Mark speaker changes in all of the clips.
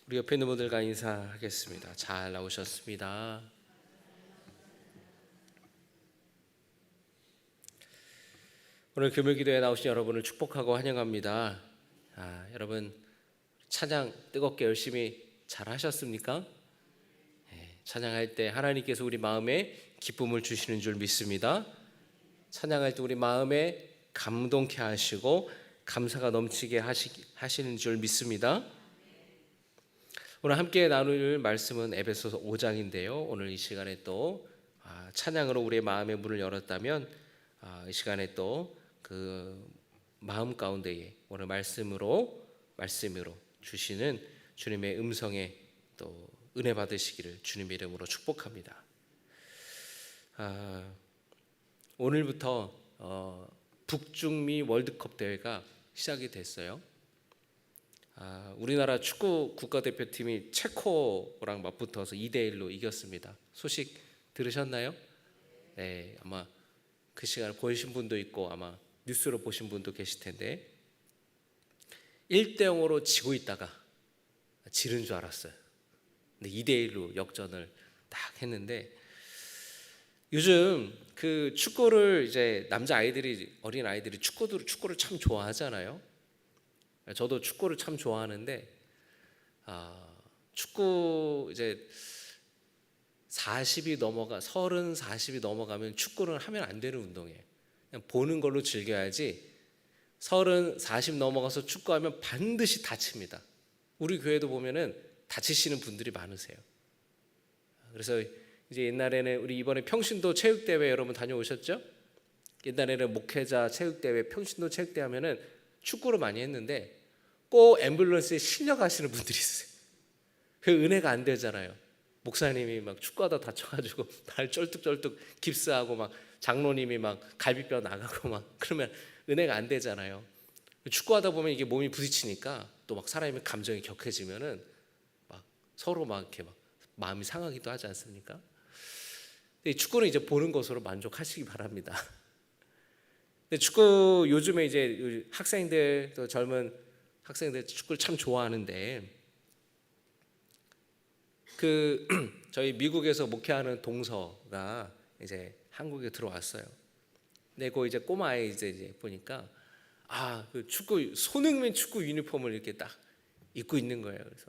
Speaker 1: 우리 옆에 있는 분들과 인사하겠습니다. 잘 나오셨습니다. 오늘 금요기도에 나오신 여러분을 축복하고 환영합니다. 여러분 찬양 뜨겁게 열심히 잘 하셨습니까? 찬양할 때 하나님께서 우리 마음에 기쁨을 주시는 줄 믿습니다. 찬양할 때 우리 마음에 감동케 하시고 감사가 넘치게 하시는 줄 믿습니다. 오늘 함께 나눌 말씀은 에베소서 5장인데요. 오늘 이 시간에 또 찬양으로 우리의 마음의 문을 열었다면 이 시간에 또 그 마음 가운데에 오늘 말씀으로 주시는 주님의 음성에 또 은혜 받으시기를 주님의 이름으로 축복합니다. 오늘부터 북중미 월드컵 대회가 시작이 됐어요. 우리나라 축구 국가대표팀이 체코랑 맞붙어서 2대1로 이겼습니다. 소식 들으셨나요? 네, 아마 그 시간을 보신 분도 있고 아마 뉴스로 보신 분도 계실 텐데 1대0으로 지고 있다가 지른 줄 알았어요. 근데 2대1로 역전을 딱 했는데 요즘 그 축구를 이제 남자 아이들이 어린 아이들이 축구를 참 좋아하잖아요. 저도 축구를 참 좋아하는데 축구 이제 40이 넘어가면 축구를 하면 안 되는 운동이에요. 그냥 보는 걸로 즐겨야지 40 넘어가서 축구하면 반드시 다칩니다. 우리 교회도 보면은 다치시는 분들이 많으세요. 그래서 이제 옛날에는 우리 이번에 평신도 체육대회 여러분 다녀오셨죠? 옛날에는 목회자 체육대회, 평신도 체육대회 하면은 축구를 많이 했는데 꼭 앰뷸런스에 실려 가시는 분들이 있어요. 그 은혜가 안 되잖아요. 목사님이 막 축구하다 다쳐가지고 발 쩔뚝쩔뚝 깁스하고 막 장로님이 막 갈비뼈 나가고 막 그러면 은혜가 안 되잖아요. 축구하다 보면 이게 몸이 부딪히니까 또 막 사람이 감정이 격해지면은 막 서로 막 이렇게 막 마음이 상하기도 하지 않습니까? 축구는 이제 보는 것으로 만족하시기 바랍니다. 근데 축구 요즘에 이제 학생들 또 젊은 학생들 축구를 참 좋아하는데 그 저희 미국에서 목회하는 동서가 이제 한국에 들어왔어요. 근데 그 이제 꼬마 아이 이제 보니까 그 축구 손흥민 축구 유니폼을 이렇게 딱 입고 있는 거예요. 그래서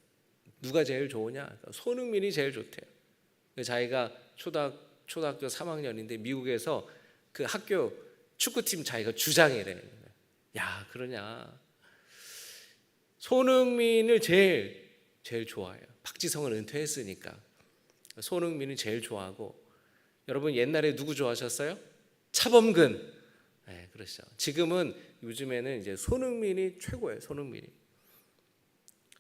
Speaker 1: 누가 제일 좋으냐? 손흥민이 제일 좋대요. 자기가 초등학교 3학년인데 미국에서 그 학교 축구팀 자기가 주장이래요. 야, 그러냐? 손흥민을 제일 좋아해요. 박지성은 은퇴했으니까 손흥민을 제일 좋아하고, 여러분 옛날에 누구 좋아하셨어요? 차범근. 네, 그렇죠. 지금은 요즘에는 이제 손흥민이 최고예요.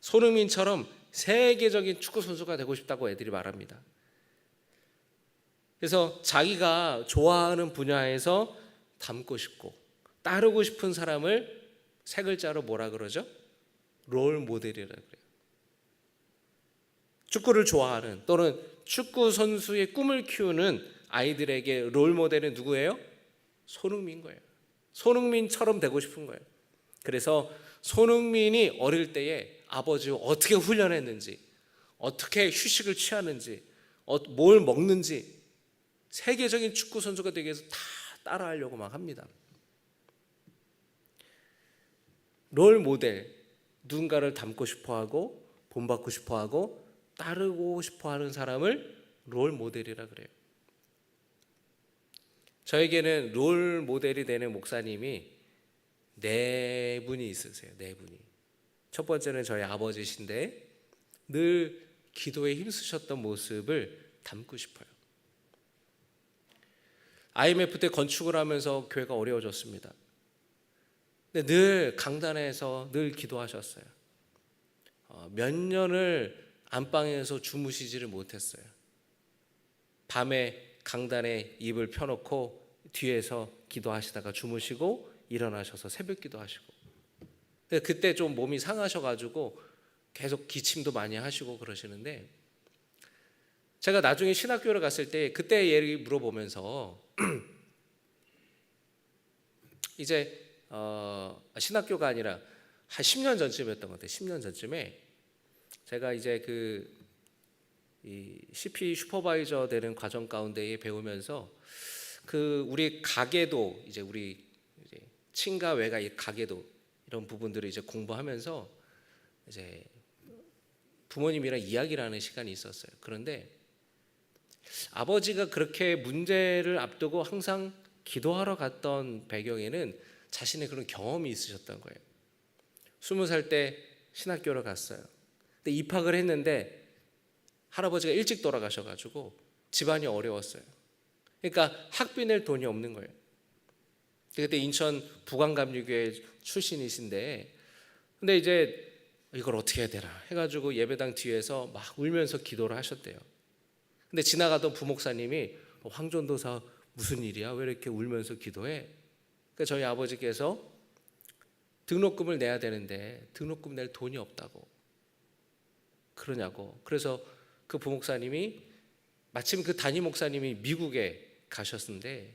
Speaker 1: 손흥민처럼 세계적인 축구 선수가 되고 싶다고 애들이 말합니다. 그래서 자기가 좋아하는 분야에서 닮고 싶고 따르고 싶은 사람을 세 글자로 뭐라 그러죠? 롤 모델이라 그래요. 축구를 좋아하는 또는 축구 선수의 꿈을 키우는 아이들에게 롤 모델은 누구예요? 손흥민인 거예요. 손흥민처럼 되고 싶은 거예요. 그래서 손흥민이 어릴 때에 아버지가 어떻게 훈련했는지, 어떻게 휴식을 취하는지, 뭘 먹는지 세계적인 축구 선수가 되기 위해서 다 따라하려고 막 합니다. 롤 모델, 누군가를 닮고 싶어하고 본받고 싶어하고 따르고 싶어하는 사람을 롤 모델이라 그래요. 저에게는 롤 모델이 되는 목사님이 4분이 있으세요. 4분이. 첫 번째는 저희 아버지신데 늘 기도에 힘쓰셨던 모습을 담고 싶어요. IMF 때 건축을 하면서 교회가 어려워졌습니다. 근데 늘 강단에서 늘 기도하셨어요. 몇 년을 안방에서 주무시지를 못했어요. 밤에 강단에 입을 펴놓고 뒤에서 기도하시다가 주무시고 일어나셔서 새벽 기도하시고, 그때 좀 몸이 상하셔가지고 계속 기침도 많이 하시고 그러시는데, 제가 나중에 신학교를 갔을 때 그때 얘기 물어보면서 이제 신학교가 아니라 한 10년 전쯤이었던 것 같아요. 10년 전쯤에 제가 이제 이 CP 슈퍼바이저 되는 과정 가운데에 배우면서 우리 가계도 이제 우리 이제 친가 외가 이 가계도 이런 부분들을 이제 공부하면서 이제 부모님이랑 이야기를 하는 시간이 있었어요. 그런데 아버지가 그렇게 문제를 앞두고 항상 기도하러 갔던 배경에는 자신의 그런 경험이 있으셨던 거예요. 20살 때 신학교를 갔어요. 근데 입학을 했는데 할아버지가 일찍 돌아가셔가지고 집안이 어려웠어요. 그러니까 학비 낼 돈이 없는 거예요. 그때 인천 부광감리교회 출신이신데, 근데 이제 이걸 어떻게 해야 되나 해가지고 예배당 뒤에서 막 울면서 기도를 하셨대요. 근데 지나가던 부목사님이 황전도사 무슨 일이야? 왜 이렇게 울면서 기도해? 그러니까 저희 아버지께서 등록금을 내야 되는데 등록금 낼 돈이 없다고 그러냐고. 그래서 그 부목사님이 마침 그 담임 목사님이 미국에 가셨는데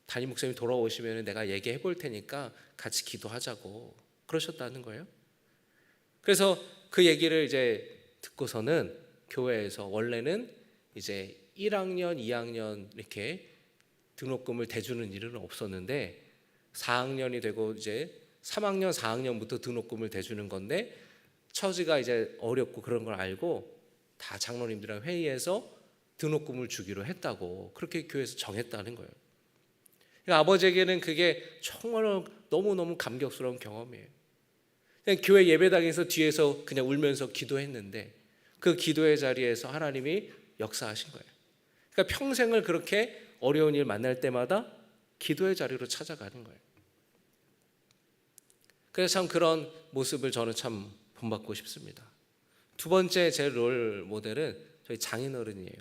Speaker 1: 담임 목사님이 돌아오시면 내가 얘기해 볼 테니까 같이 기도하자고 그러셨다는 거예요. 그래서 그 얘기를 이제 듣고서는 교회에서 원래는 이제 1학년, 2학년 이렇게 등록금을 대주는 일은 없었는데 4학년이 되고 이제 3학년, 4학년부터 등록금을 대주는 건데 처지가 이제 어렵고 그런 걸 알고 다 장로님들이랑 회의해서 등록금을 주기로 했다고 그렇게 교회에서 정했다는 거예요. 그러니까 아버지에게는 그게 정말 너무너무 감격스러운 경험이에요. 그냥 교회 예배당에서 뒤에서 그냥 울면서 기도했는데 그 기도의 자리에서 하나님이 역사하신 거예요. 그러니까 평생을 그렇게 어려운 일 만날 때마다 기도의 자리로 찾아가는 거예요. 그래서 참 그런 모습을 저는 참 본받고 싶습니다. 두 번째 제 롤 모델은 저희 장인어른이에요.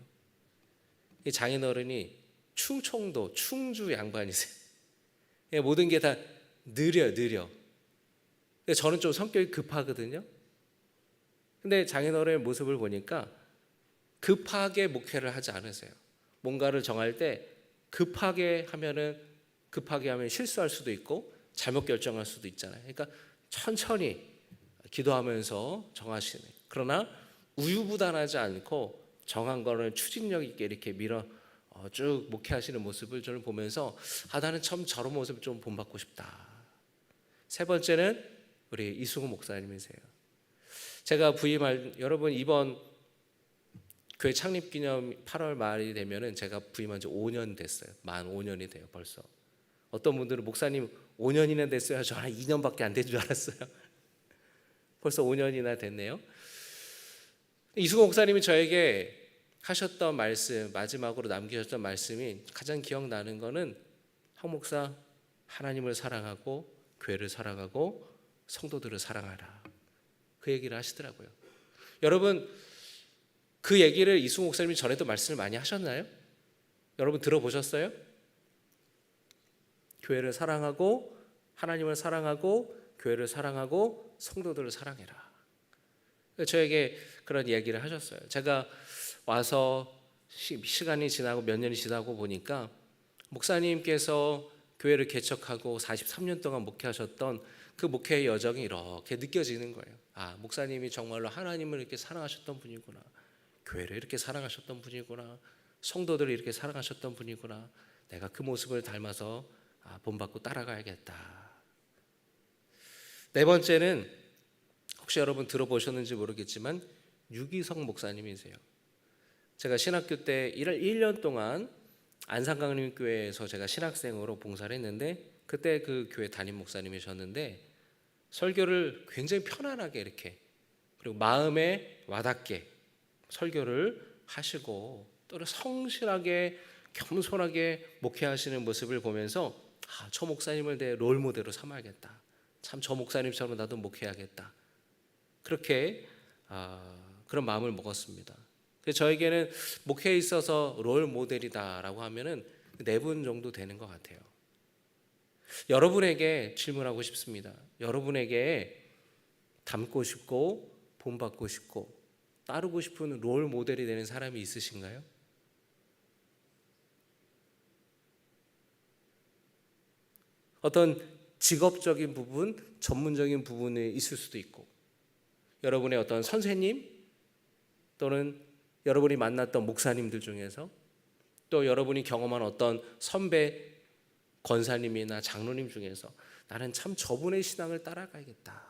Speaker 1: 이 장인어른이 충청도 충주 양반이세요. 모든 게 다 느려. 저는 좀 성격이 급하거든요. 근데 장인어른의 모습을 보니까 급하게 목회를 하지 않으세요. 뭔가를 정할 때 급하게 하면 실수할 수도 있고 잘못 결정할 수도 있잖아요. 그러니까 천천히 기도하면서 정하시는. 그러나 우유부단하지 않고 정한 거를 추진력 있게 이렇게 밀어 쭉 목회하시는 모습을 저는 보면서 나는 참 저런 모습을 좀 본받고 싶다. 세 번째는 우리 이승우 목사님이세요. 제가 부임할 여러분 이번 교회 창립 기념 8월 말이 되면은 제가 부임한 지 5년 됐어요. 만 5년이 돼요, 벌써. 어떤 분들은 목사님 5년이나 됐어요. 저 한 2년밖에 안 된 줄 알았어요. 벌써 5년이나 됐네요. 이승우 목사님이 저에게 하셨던 말씀, 마지막으로 남기셨던 말씀이 가장 기억나는 거는 황 목사, 하나님을 사랑하고 교회를 사랑하고 성도들을 사랑하라. 그 얘기를 하시더라고요. 여러분 그 얘기를 이승우 목사님이 전에도 말씀을 많이 하셨나요? 여러분 들어보셨어요? 교회를 사랑하고 하나님을 사랑하고 교회를 사랑하고 성도들을 사랑해라. 저에게 그런 이야기를 하셨어요. 제가 와서 시간이 지나고 몇 년이 지나고 보니까 목사님께서 교회를 개척하고 43년 동안 목회하셨던 그 목회의 여정이 이렇게 느껴지는 거예요. 목사님이 정말로 하나님을 이렇게 사랑하셨던 분이구나. 교회를 이렇게 사랑하셨던 분이구나. 성도들을 이렇게 사랑하셨던 분이구나. 내가 그 모습을 닮아서 본받고 따라가야겠다. 네 번째는 혹시 여러분 들어보셨는지 모르겠지만 유기성 목사님이세요. 제가 신학교 때 1년 동안 안산강림교회에서 제가 신학생으로 봉사를 했는데 그때 그 교회 담임 목사님이셨는데 설교를 굉장히 편안하게 이렇게 그리고 마음에 와닿게 설교를 하시고 또 성실하게 겸손하게 목회하시는 모습을 보면서 저 목사님을 내 롤모델로 삼아야겠다. 참 저 목사님처럼 나도 목회하겠다. 그렇게 그런 마음을 먹었습니다. 그래서 저에게는 목회에 있어서 롤 모델이다라고 하면은 4분 정도 되는 것 같아요. 여러분에게 질문하고 싶습니다. 여러분에게 닮고 싶고 본받고 싶고 따르고 싶은 롤 모델이 되는 사람이 있으신가요? 어떤 직업적인 부분, 전문적인 부분이 있을 수도 있고 여러분의 어떤 선생님 또는 여러분이 만났던 목사님들 중에서 또 여러분이 경험한 어떤 선배 권사님이나 장로님 중에서 나는 참 저분의 신앙을 따라가야겠다.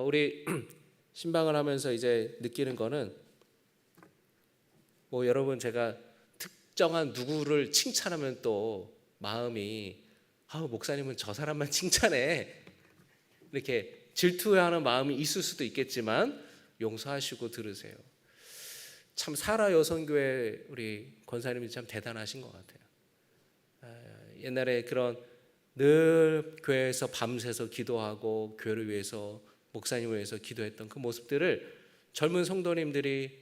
Speaker 1: 우리 신방을 하면서 이제 느끼는 거는 뭐 여러분 제가 특정한 누구를 칭찬하면 또 마음이 목사님은 저 사람만 칭찬해 이렇게 질투하는 마음이 있을 수도 있겠지만 용서하시고 들으세요. 참 사라 여성교회 우리 권사님이 참 대단하신 것 같아요. 옛날에 그런 늘 교회에서 밤새서 기도하고 교회를 위해서 목사님을 위해서 기도했던 그 모습들을 젊은 성도님들이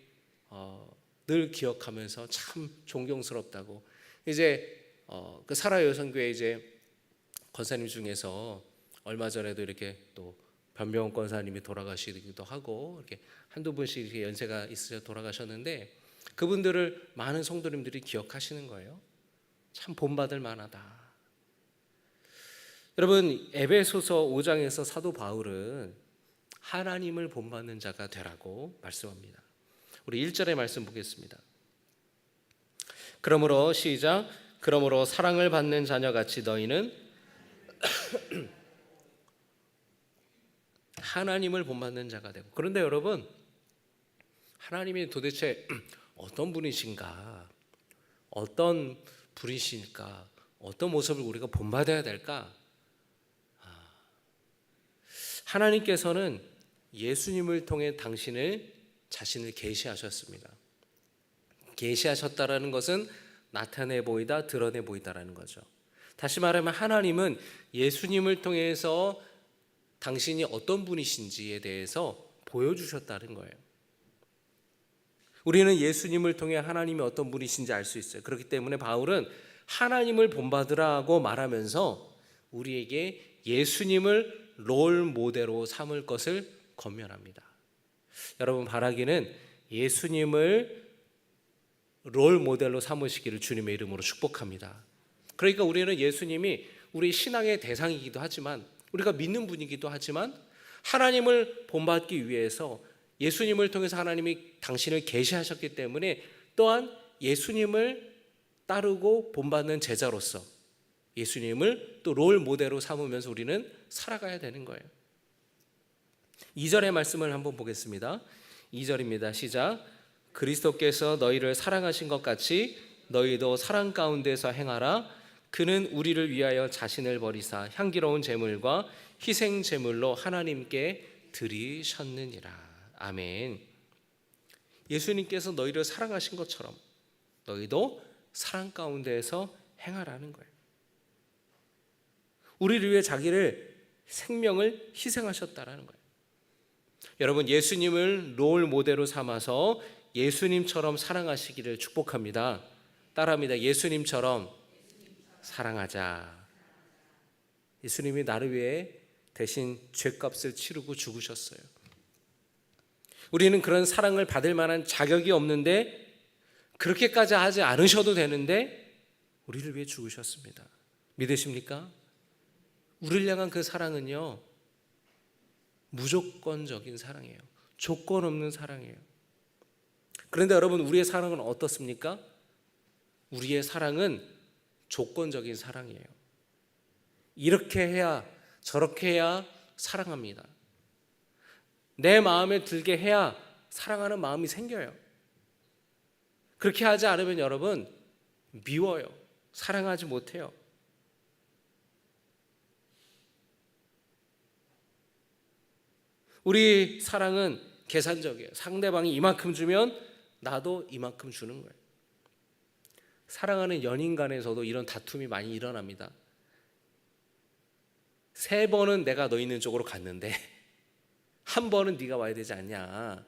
Speaker 1: 늘 기억하면서 참 존경스럽다고. 이제 그 사라 여성교회 이제 권사님 중에서 얼마 전에도 이렇게 또 변병원 권사님이 돌아가시기도 하고 이렇게 한두 분씩 이렇게 연세가 있으셔 돌아가셨는데 그분들을 많은 성도님들이 기억하시는 거예요. 참 본받을 만하다. 여러분 에베소서 5장에서 사도 바울은 하나님을 본받는 자가 되라고 말씀합니다. 우리 1절의 말씀 보겠습니다. 그러므로 시작. 그러므로 사랑을 받는 자녀같이 너희는 하나님을 본받는 자가 되고. 그런데 여러분 하나님이 도대체 어떤 분이신가, 어떤 분이실까, 어떤 모습을 우리가 본받아야 될까? 하나님께서는 예수님을 통해 자신을 계시하셨습니다. 계시하셨다라는 것은 나타내 보이다, 드러내 보이다라는 거죠. 다시 말하면 하나님은 예수님을 통해서 당신이 어떤 분이신지에 대해서 보여주셨다는 거예요. 우리는 예수님을 통해 하나님이 어떤 분이신지 알 수 있어요. 그렇기 때문에 바울은 하나님을 본받으라고 말하면서 우리에게 예수님을 롤 모델로 삼을 것을 권면합니다. 여러분 바라기는 예수님을 롤 모델로 삼으시기를 주님의 이름으로 축복합니다. 그러니까 우리는 예수님이 우리 신앙의 대상이기도 하지만 우리가 믿는 분이기도 하지만 하나님을 본받기 위해서 예수님을 통해서 하나님이 당신을 계시하셨기 때문에 또한 예수님을 따르고 본받는 제자로서 예수님을 또 롤 모델로 삼으면서 우리는 살아가야 되는 거예요. 2절의 말씀을 한번 보겠습니다. 2절입니다. 시작. 그리스도께서 너희를 사랑하신 것 같이 너희도 사랑 가운데서 행하라. 그는 우리를 위하여 자신을 버리사 향기로운 제물과 희생 제물로 하나님께 드리셨느니라. 아멘. 예수님께서 너희를 사랑하신 것처럼 너희도 사랑 가운데에서 행하라는 거예요. 우리를 위해 자기를 생명을 희생하셨다라는 거예요. 여러분 예수님을 롤 모델로 삼아서 예수님처럼 사랑하시기를 축복합니다. 따라합니다. 예수님처럼 사랑하자. 예수님이 나를 위해 대신 죄값을 치르고 죽으셨어요. 우리는 그런 사랑을 받을 만한 자격이 없는데 그렇게까지 하지 않으셔도 되는데 우리를 위해 죽으셨습니다. 믿으십니까? 우리를 향한 그 사랑은요 무조건적인 사랑이에요. 조건 없는 사랑이에요. 그런데 여러분 우리의 사랑은 어떻습니까? 우리의 사랑은 조건적인 사랑이에요. 이렇게 해야 저렇게 해야 사랑합니다. 내 마음에 들게 해야 사랑하는 마음이 생겨요. 그렇게 하지 않으면 여러분 미워요. 사랑하지 못해요. 우리 사랑은 계산적이에요. 상대방이 이만큼 주면 나도 이만큼 주는 거예요. 사랑하는 연인 간에서도 이런 다툼이 많이 일어납니다. 3번은 내가 너 있는 쪽으로 갔는데 1번은 네가 와야 되지 않냐.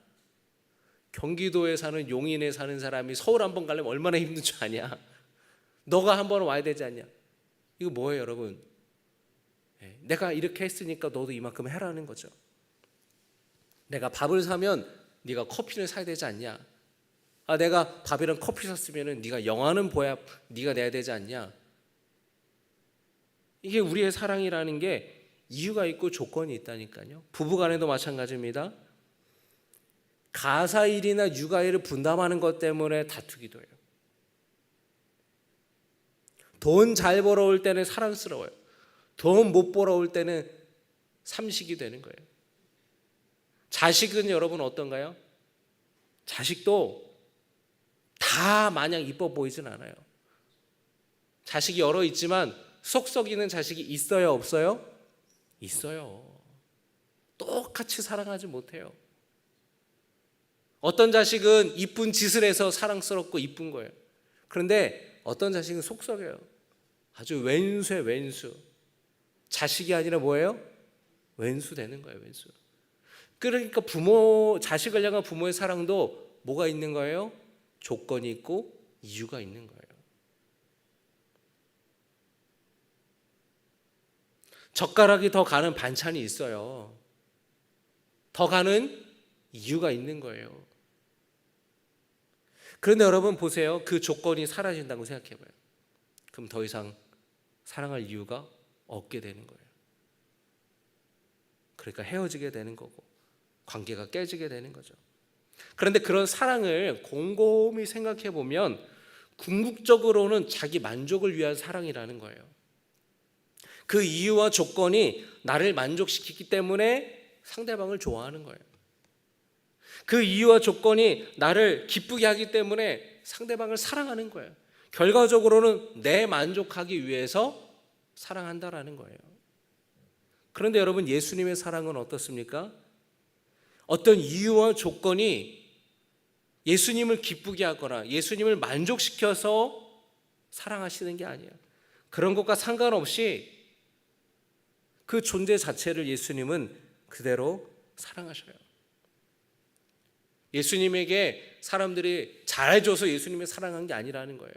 Speaker 1: 경기도에 사는 용인에 사는 사람이 서울 한번 가려면 얼마나 힘든 줄 아냐. 너가 1번은 와야 되지 않냐. 이거 뭐예요 여러분? 내가 이렇게 했으니까 너도 이만큼 해라는 거죠. 내가 밥을 사면 네가 커피를 사야 되지 않냐. 내가 밥이랑 커피 샀으면 네가 영화는 네가 내야 되지 않냐. 이게 우리의 사랑이라는 게 이유가 있고 조건이 있다니까요. 부부간에도 마찬가지입니다. 가사일이나 육아일을 분담하는 것 때문에 다투기도 해요. 돈 잘 벌어올 때는 사랑스러워요. 돈 못 벌어올 때는 삼식이 되는 거예요. 자식은 여러분 어떤가요? 자식도 다 마냥 이뻐 보이진 않아요. 자식이 여러 있지만 속 썩이는 자식이 있어요, 없어요? 있어요. 똑같이 사랑하지 못해요. 어떤 자식은 이쁜 짓을 해서 사랑스럽고 이쁜 거예요. 그런데 어떤 자식은 속 썩여요. 아주 왼수에 왼수. 자식이 아니라 뭐예요? 왼수 되는 거예요, 왼수. 그러니까 자식을 향한 부모의 사랑도 뭐가 있는 거예요? 조건이 있고 이유가 있는 거예요. 젓가락이 더 가는 반찬이 있어요. 더 가는 이유가 있는 거예요. 그런데 여러분 보세요. 그 조건이 사라진다고 생각해봐요. 그럼 더 이상 사랑할 이유가 없게 되는 거예요. 그러니까 헤어지게 되는 거고 관계가 깨지게 되는 거죠. 그런데 그런 사랑을 곰곰이 생각해 보면 궁극적으로는 자기 만족을 위한 사랑이라는 거예요. 그 이유와 조건이 나를 만족시키기 때문에 상대방을 좋아하는 거예요. 그 이유와 조건이 나를 기쁘게 하기 때문에 상대방을 사랑하는 거예요. 결과적으로는 내 만족하기 위해서 사랑한다라는 거예요. 그런데 여러분 예수님의 사랑은 어떻습니까? 어떤 이유와 조건이 예수님을 기쁘게 하거나 예수님을 만족시켜서 사랑하시는 게 아니에요. 그런 것과 상관없이 그 존재 자체를 예수님은 그대로 사랑하셔요. 예수님에게 사람들이 잘해줘서 예수님을 사랑한 게 아니라는 거예요.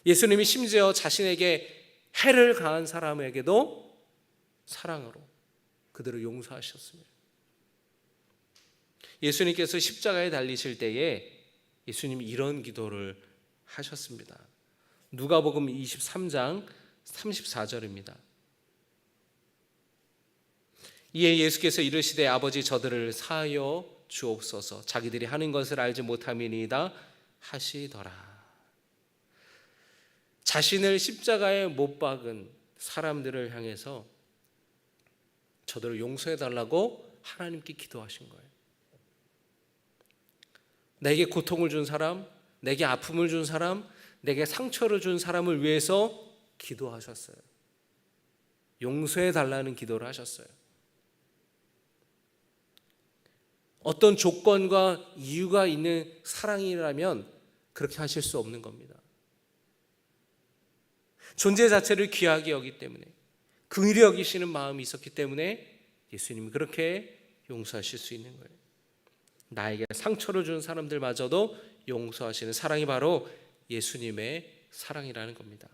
Speaker 1: 예수님이 심지어 자신에게 해를 가한 사람에게도 사랑으로 그들을 용서하셨습니다. 예수님께서 십자가에 달리실 때에 예수님이 이런 기도를 하셨습니다. 누가복음 23장 34절입니다. 이에 예수께서 이르시되 아버지 저들을 사하여 주옵소서 자기들이 하는 것을 알지 못함이니이다 하시더라. 자신을 십자가에 못 박은 사람들을 향해서 저들을 용서해 달라고 하나님께 기도하신 거예요. 내게 고통을 준 사람, 내게 아픔을 준 사람, 내게 상처를 준 사람을 위해서 기도하셨어요. 용서해 달라는 기도를 하셨어요. 어떤 조건과 이유가 있는 사랑이라면 그렇게 하실 수 없는 겁니다. 존재 자체를 귀하게 여기기 때문에 긍휼히 여기시는 마음이 있었기 때문에 예수님이 그렇게 용서하실 수 있는 거예요. 나에게 상처를 준 사람들마저도 용서하시는 사랑이 바로 예수님의 사랑이라는 겁니다.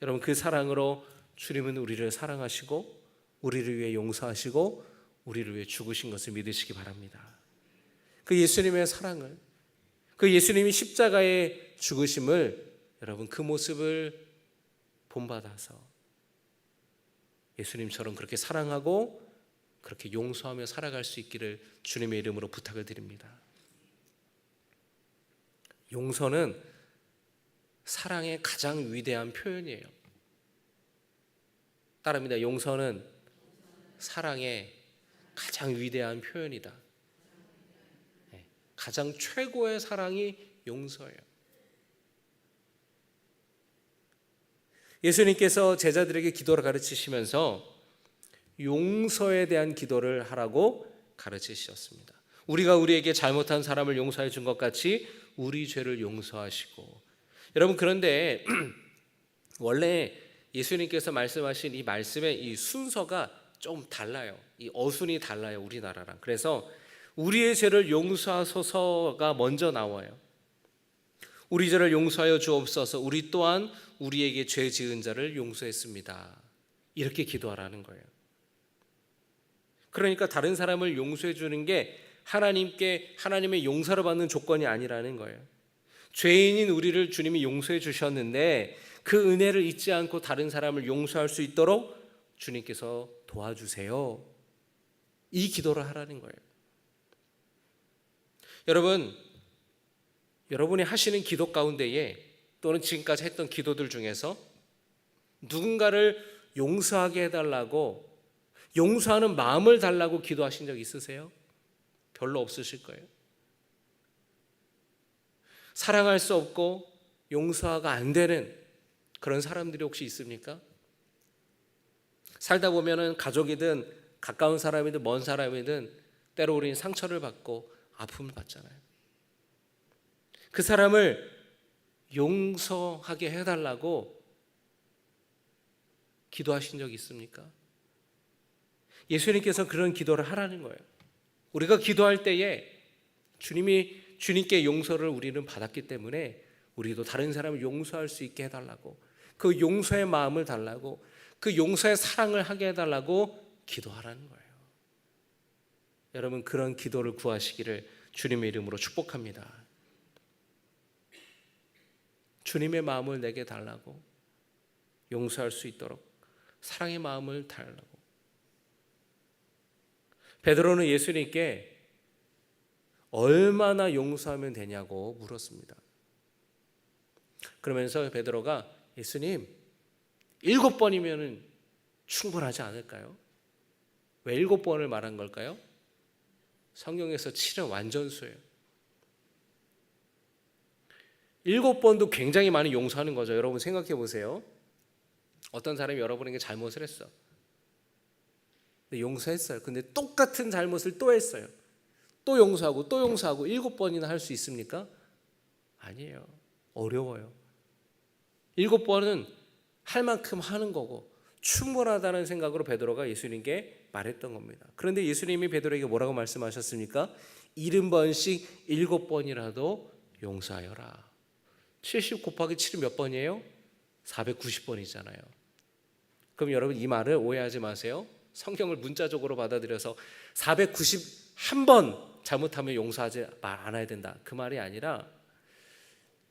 Speaker 1: 여러분 그 사랑으로 주님은 우리를 사랑하시고 우리를 위해 용서하시고 우리를 위해 죽으신 것을 믿으시기 바랍니다. 그 예수님의 사랑을, 그 예수님이 십자가에 죽으심을 여러분 그 모습을 본받아서 예수님처럼 그렇게 사랑하고 그렇게 용서하며 살아갈 수 있기를 주님의 이름으로 부탁을 드립니다. 용서는 사랑의 가장 위대한 표현이에요. 따라합니다. 용서는 사랑의 가장 위대한 표현이다. 가장 최고의 사랑이 용서예요. 예수님께서 제자들에게 기도를 가르치시면서 용서에 대한 기도를 하라고 가르치셨습니다. 우리가 우리에게 잘못한 사람을 용서해 준 것 같이 우리 죄를 용서하시고. 여러분 그런데 원래 예수님께서 말씀하신 이 말씀의 이 순서가 좀 달라요. 이 어순이 달라요, 우리나라랑. 그래서 우리의 죄를 용서하소서가 먼저 나와요. 우리 죄를 용서하여 주옵소서. 우리 또한 우리에게 죄 지은 자를 용서했습니다. 이렇게 기도하라는 거예요. 그러니까 다른 사람을 용서해 주는 게 하나님의 용서를 받는 조건이 아니라는 거예요. 죄인인 우리를 주님이 용서해 주셨는데 그 은혜를 잊지 않고 다른 사람을 용서할 수 있도록 주님께서 도와주세요. 이 기도를 하라는 거예요. 여러분이 하시는 기도 가운데에 또는 지금까지 했던 기도들 중에서 누군가를 용서하게 해달라고, 용서하는 마음을 달라고 기도하신 적 있으세요? 별로 없으실 거예요. 사랑할 수 없고 용서가 안 되는 그런 사람들이 혹시 있습니까? 살다 보면은 가족이든 가까운 사람이든 먼 사람이든 때로 우리는 상처를 받고 아픔을 받잖아요. 그 사람을 용서하게 해달라고 기도하신 적 있습니까? 예수님께서 그런 기도를 하라는 거예요. 우리가 기도할 때에 주님께 용서를 우리는 받았기 때문에 우리도 다른 사람을 용서할 수 있게 해달라고, 그 용서의 마음을 달라고, 그 용서의 사랑을 하게 해달라고 기도하라는 거예요. 여러분, 그런 기도를 구하시기를 주님의 이름으로 축복합니다. 주님의 마음을 내게 달라고, 용서할 수 있도록 사랑의 마음을 달라고. 베드로는 예수님께 얼마나 용서하면 되냐고 물었습니다. 그러면서 베드로가 예수님 7번이면 충분하지 않을까요? 왜 7번을 말한 걸까요? 성경에서 7은 완전수예요. 7번도 굉장히 많이 용서하는 거죠. 여러분 생각해 보세요. 어떤 사람이 여러분에게 잘못을 했어. 근데 용서했어요. 근데 똑같은 잘못을 또 했어요. 또 용서하고 또 용서하고 7번이나 할 수 있습니까? 아니에요. 어려워요. 7번은 할 만큼 하는 거고 충분하다는 생각으로 베드로가 예수님께 말했던 겁니다. 그런데 예수님이 베드로에게 뭐라고 말씀하셨습니까? 70번씩 7번이라도 용서하여라. 70 곱하기 7은 몇 번이에요? 490번이잖아요. 그럼 여러분 이 말을 오해하지 마세요. 성경을 문자적으로 받아들여서 491번 잘못하면 용서하지 않아야 된다, 그 말이 아니라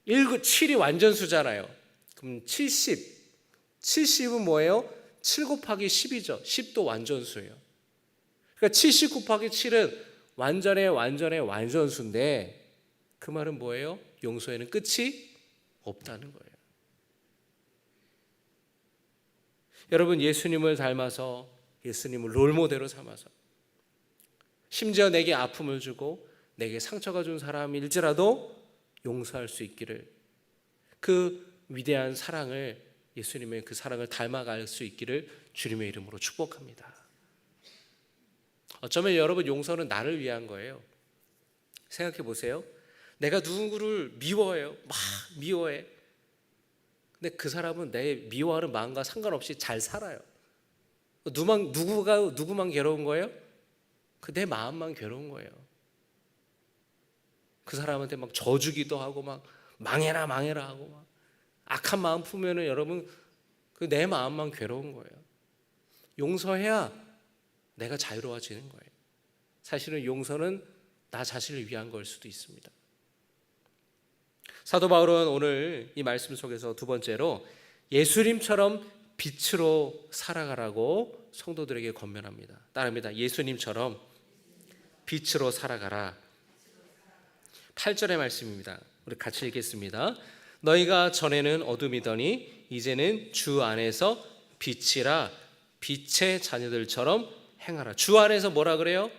Speaker 1: 7이 완전수잖아요. 그럼 70은 뭐예요? 7 곱하기 10이죠. 10도 완전수예요. 그러니까 70 곱하기 7은 완전의 완전수인데 그 말은 뭐예요? 용서에는 끝이 없다는 거예요. 여러분, 예수님을 닮아서, 예수님을 롤모델로 삼아서, 심지어 내게 아픔을 주고 내게 상처가 준 사람일지라도 용서할 수 있기를, 그 위대한 사랑을, 예수님의 그 사랑을 닮아갈 수 있기를 주님의 이름으로 축복합니다. 어쩌면 여러분 용서는 나를 위한 거예요. 생각해 보세요. 내가 누구를 미워해요. 막 미워해. 근데 그 사람은 내 미워하는 마음과 상관없이 잘 살아요. 누구만 괴로운 거예요? 그 내 마음만 괴로운 거예요. 그 사람한테 막 져주기도 하고 막 망해라 하고 막 악한 마음 품으면은 여러분 그 내 마음만 괴로운 거예요. 용서해야 내가 자유로워지는 거예요. 사실은 용서는 나 자신을 위한 걸 수도 있습니다. 사도 바울은 오늘 이 말씀 속에서 두 번째로 예수님처럼 빛으로 살아가라고 성도들에게 권면합니다. 따릅니다. 예수님처럼 빛으로 살아가라. 8절의 말씀입니다. 우리 같이 읽겠습니다. 너희가 전에는 어둠이더니 이제는 주 안에서 빛이라. 빛의 자녀들처럼 행하라. 주 안에서 뭐라 그래요?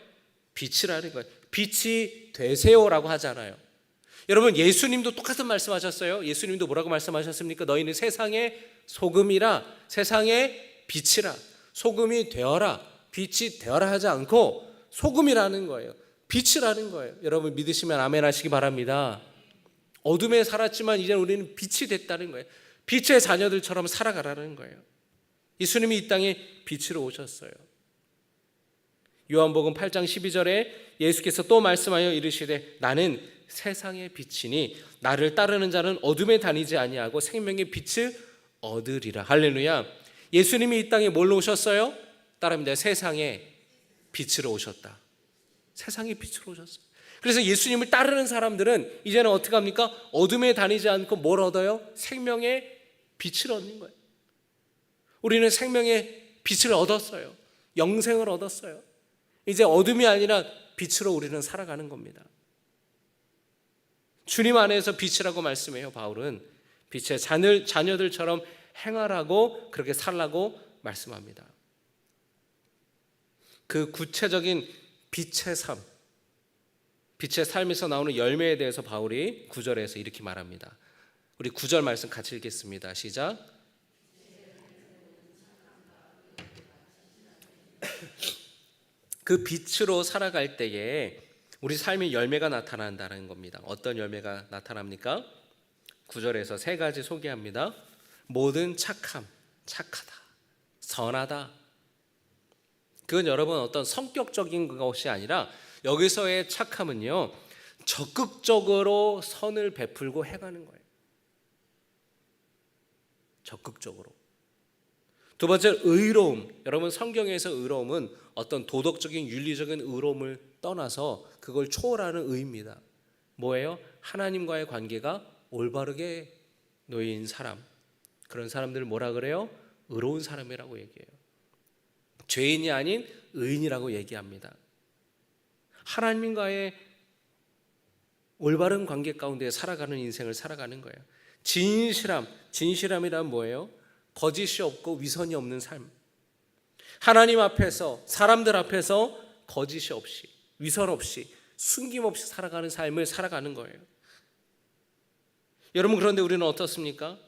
Speaker 1: 빛이라는 거예요. 빛이 되세요라고 하잖아요. 여러분, 예수님도 똑같은 말씀하셨어요. 예수님도 뭐라고 말씀하셨습니까? 너희는 세상의 소금이라, 세상의 빛이라. 소금이 되어라, 빛이 되어라 하지 않고 소금이라는 거예요. 빛이라는 거예요. 여러분 믿으시면 아멘 하시기 바랍니다. 어둠에 살았지만 이제 우리는 빛이 됐다는 거예요. 빛의 자녀들처럼 살아가라는 거예요. 예수님이 이 땅에 빛으로 오셨어요. 요한복음 8장 12절에 예수께서 또 말씀하여 이르시되 나는 세상의 빛이니 나를 따르는 자는 어둠에 다니지 아니하고 생명의 빛을 얻으리라. 할렐루야. 예수님이 이 땅에 뭘로 오셨어요? 따릅니다. 세상의 빛으로 오셨다. 세상의 빛으로 오셨어요. 그래서 예수님을 따르는 사람들은 이제는 어떻게 합니까? 어둠에 다니지 않고 뭘 얻어요? 생명의 빛을 얻는 거예요. 우리는 생명의 빛을 얻었어요. 영생을 얻었어요. 이제 어둠이 아니라 빛으로 우리는 살아가는 겁니다. 주님 안에서 빛이라고 말씀해요. 바울은 빛의 자녀들처럼 행하라고, 그렇게 살라고 말씀합니다. 그 구체적인 빛의 삶, 빛의 삶에서 나오는 열매에 대해서 바울이 9절에서 이렇게 말합니다. 우리 9절 말씀 같이 읽겠습니다. 시작. 그 빛으로 살아갈 때에 우리 삶의 열매가 나타난다는 겁니다. 어떤 열매가 나타납니까? 9절에서 세 가지 소개합니다. 모든 착함, 착하다, 선하다. 그건 여러분 어떤 성격적인 것이 아니라 여기서의 착함은요, 적극적으로 선을 베풀고 행하는 거예요. 적극적으로. 두 번째, 의로움. 여러분 성경에서 의로움은 어떤 도덕적인 윤리적인 의로움을 떠나서 그걸 초월하는 의입니다. 뭐예요? 하나님과의 관계가 올바르게 놓인 사람. 그런 사람들을 뭐라 그래요? 의로운 사람이라고 얘기해요. 죄인이 아닌 의인이라고 얘기합니다. 하나님과의 올바른 관계 가운데 살아가는 인생을 살아가는 거예요. 진실함이란 뭐예요? 거짓이 없고 위선이 없는 삶. 하나님 앞에서, 사람들 앞에서 거짓이 없이, 위선 없이, 숨김 없이 살아가는 삶을 살아가는 거예요. 여러분, 그런데 우리는 어떻습니까?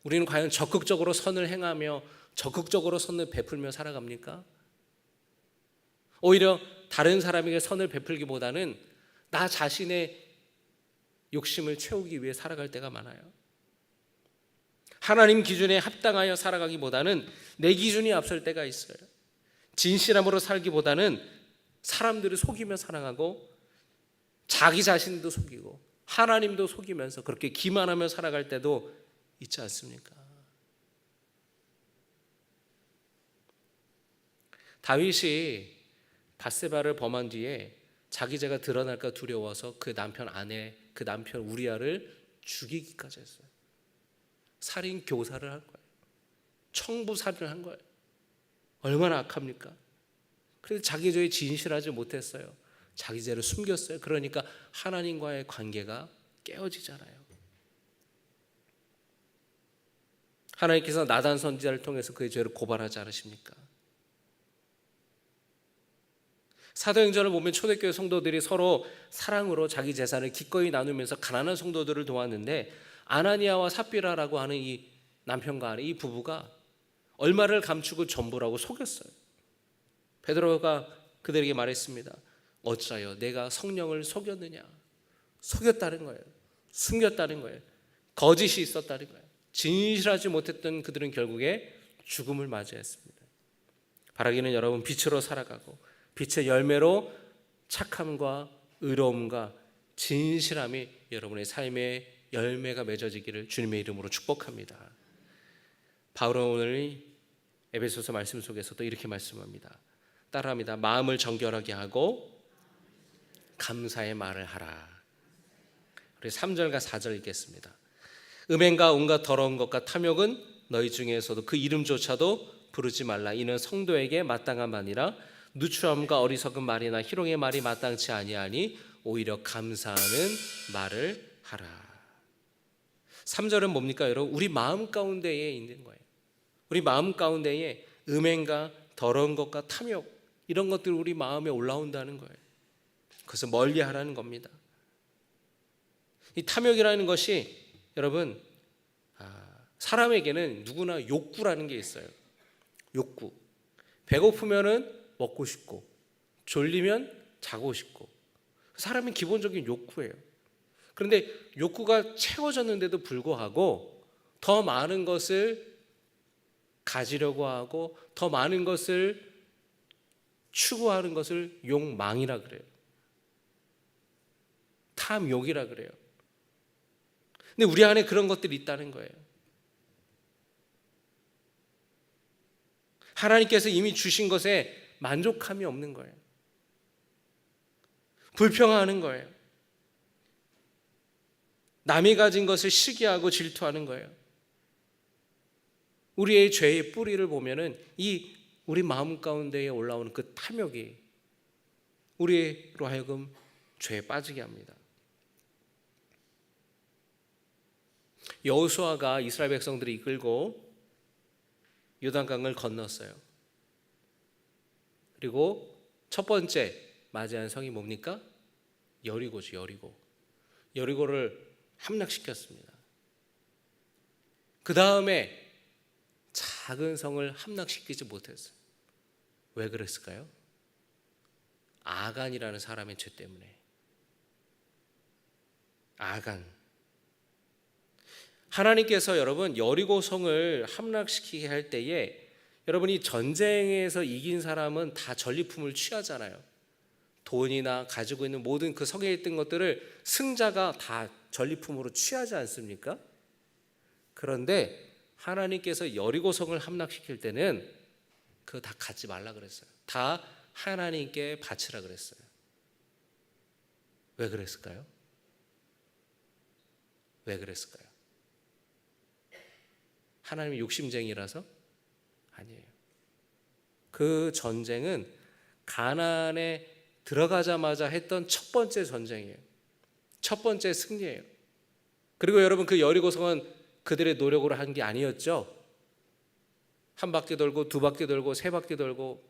Speaker 1: 우리는 과연 적극적으로 선을 행하며 적극적으로 선을 베풀며 살아갑니까? 오히려 다른 사람에게 선을 베풀기보다는 나 자신의 욕심을 채우기 위해 살아갈 때가 많아요. 하나님 기준에 합당하여 살아가기보다는 내 기준이 앞설 때가 있어요. 진실함으로 살기보다는 사람들을 속이며 살아가고 자기 자신도 속이고 하나님도 속이면서 그렇게 기만하며 살아갈 때도 있지 않습니까? 다윗이 밧세바를 범한 뒤에 자기 죄가 드러날까 두려워서 그 남편 우리아를 죽이기까지 했어요. 살인 교사를 한 거예요. 청부살인을 한 거예요. 얼마나 악합니까? 그래서 자기 죄에 진실하지 못했어요. 자기 죄를 숨겼어요. 그러니까 하나님과의 관계가 깨어지잖아요. 하나님께서 나단 선지자를 통해서 그의 죄를 고발하지 않으십니까? 사도행전을 보면 초대교회 성도들이 서로 사랑으로 자기 재산을 기꺼이 나누면서 가난한 성도들을 도왔는데, 아나니아와 삽비라라고 하는 이 남편과 아내, 이 부부가 얼마를 감추고 전부라고 속였어요. 베드로가 그들에게 말했습니다. 어찌하여 내가 성령을 속였느냐? 속였다는 거예요. 숨겼다는 거예요. 거짓이 있었다는 거예요. 진실하지 못했던 그들은 결국에 죽음을 맞이했습니다. 바라기는 여러분 빛으로 살아가고 빛의 열매로 착함과 의로움과 진실함이 여러분의 삶의 열매가 맺어지기를 주님의 이름으로 축복합니다. 바울은 오늘 에베소서 말씀 속에서도 이렇게 말씀합니다. 따라합니다. 마음을 정결하게 하고 감사의 말을 하라. 우리 3절과 4절 읽겠습니다. 음행과 온갖 더러운 것과 탐욕은 너희 중에서도 그 이름조차도 부르지 말라. 이는 성도에게 마땅한 말이라. 누추함과 어리석은 말이나 희롱의 말이 마땅치 아니하니 오히려 감사하는 말을 하라. 3절은 뭡니까 여러분? 우리 마음 가운데에 있는 거예요. 우리 마음 가운데에 음행과 더러운 것과 탐욕, 이런 것들이 우리 마음에 올라온다는 거예요. 그래서 멀리하라는 겁니다. 이 탐욕이라는 것이 여러분 사람에게는 누구나 욕구라는 게 있어요. 욕구. 배고프면은 먹고 싶고 졸리면 자고 싶고, 사람의 기본적인 욕구예요. 그런데 욕구가 채워졌는데도 불구하고 더 많은 것을 가지려고 하고 더 많은 것을 추구하는 것을 욕망이라 그래요. 탐욕이라 그래요. 근데 우리 안에 그런 것들이 있다는 거예요. 하나님께서 이미 주신 것에 만족함이 없는 거예요. 불평하는 거예요. 남이 가진 것을 시기하고 질투하는 거예요. 우리의 죄의 뿌리를 보면은 이 우리 마음 가운데에 올라오는 그 탐욕이 우리로 하여금 죄에 빠지게 합니다. 여호수아가 이스라엘 백성들을 이끌고 요단강을 건넜어요. 그리고 첫 번째 맞이한 성이 뭡니까? 여리고죠. 여리고를 함락시켰습니다. 그 다음에 작은 성을 함락시키지 못했어요. 왜 그랬을까요? 아간이라는 사람의 죄 때문에. 아간. 하나님께서 여러분 여리고 성을 함락시키게 할 때에 여러분이 전쟁에서 이긴 사람은 다 전리품을 취하잖아요. 돈이나 가지고 있는 모든 그 성에 있던 것들을 승자가 다 전리품으로 취하지 않습니까? 그런데 하나님께서 여리고 성을 함락시킬 때는 그거 다 갖지 말라 그랬어요. 다 하나님께 바치라 그랬어요. 왜 그랬을까요? 왜 그랬을까요? 하나님이 욕심쟁이라서? 아니에요. 그 전쟁은 가나안에 들어가자마자 했던 첫 번째 전쟁이에요. 첫 번째 승리예요. 그리고 여러분 그 여리고성은 그들의 노력으로 한 게 아니었죠. 한 바퀴 돌고 두 바퀴 돌고 세 바퀴 돌고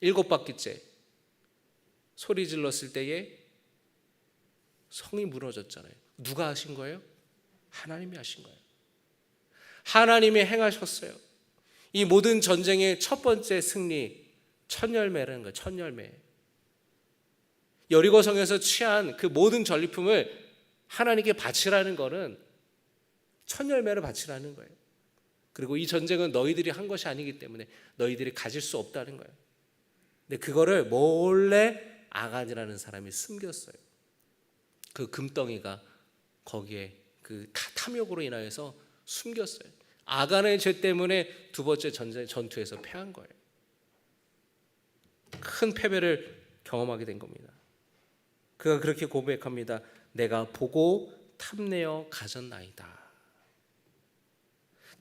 Speaker 1: 7바퀴째 소리 질렀을 때에 성이 무너졌잖아요. 누가 하신 거예요? 하나님이 하신 거예요. 하나님이 행하셨어요. 이 모든 전쟁의 첫 번째 승리, 첫 열매라는 거예요. 첫 열매. 여리고성에서 취한 그 모든 전리품을 하나님께 바치라는 거는 첫 열매를 바치라는 거예요. 그리고 이 전쟁은 너희들이 한 것이 아니기 때문에 너희들이 가질 수 없다는 거예요. 근데 그거를 몰래 아간이라는 사람이 숨겼어요. 그 금덩이가 거기에 그 탐욕으로 인하여서 숨겼어요. 아간의 죄 때문에 두 번째 전투에서 패한 거예요. 큰 패배를 경험하게 된 겁니다. 그가 그렇게 고백합니다. 내가 보고 탐내어 가졌나이다.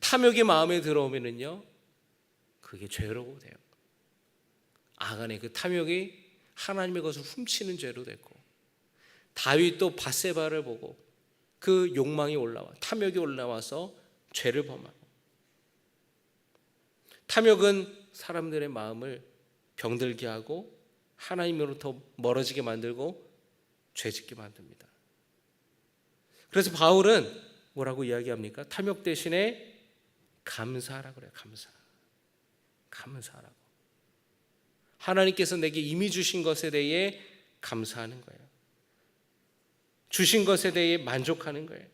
Speaker 1: 탐욕이 마음에 들어오면은요, 그게 죄로 돼요. 아간의 그 탐욕이 하나님의 것을 훔치는 죄로 됐고, 다윗도 밧세바를 보고 그 욕망이 탐욕이 올라와서 죄를 범하고, 탐욕은 사람들의 마음을 병들게 하고 하나님으로부터 멀어지게 만들고 죄짓게 만듭니다. 그래서 바울은 뭐라고 이야기합니까? 탐욕 대신에 감사하라고 그래요. 감사하라고. 하나님께서 내게 이미 주신 것에 대해 감사하는 거예요. 주신 것에 대해 만족하는 거예요.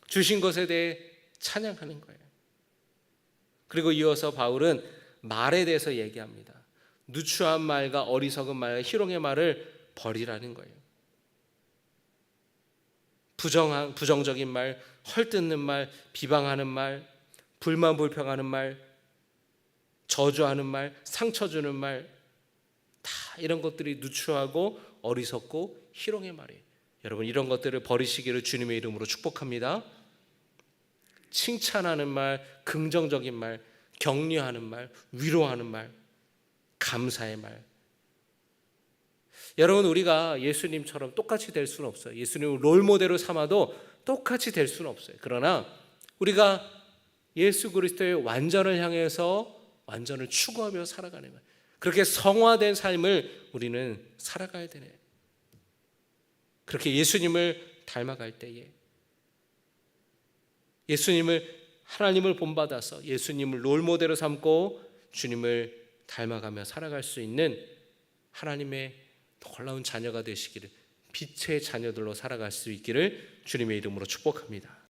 Speaker 1: 주신 것에 대해 찬양하는 거예요. 그리고 이어서 바울은 말에 대해서 얘기합니다. 누추한 말과 어리석은 말과 희롱의 말을 버리라는 거예요. 부정적인 말, 헐뜯는 말, 비방하는 말, 불만 불평하는 말, 저주하는 말, 상처 주는 말, 다 이런 것들이 누추하고 어리석고 희롱의 말이에요. 여러분 이런 것들을 버리시기를 주님의 이름으로 축복합니다. 칭찬하는 말, 긍정적인 말, 격려하는 말, 위로하는 말, 감사의 말. 여러분 우리가 예수님처럼 똑같이 될 수는 없어요. 예수님을 롤모델로 삼아도 똑같이 될 수는 없어요. 그러나 우리가 예수 그리스도의 완전을 향해서 완전을 추구하며 살아가는 거예요. 그렇게 성화된 삶을 우리는 살아가야 되네. 그렇게 예수님을 닮아갈 때에 하나님을 본받아서 예수님을 롤모델로 삼고 주님을 닮아가며 살아갈 수 있는 하나님의 놀라운 자녀가 되시기를, 빛의 자녀들로 살아갈 수 있기를 주님의 이름으로 축복합니다.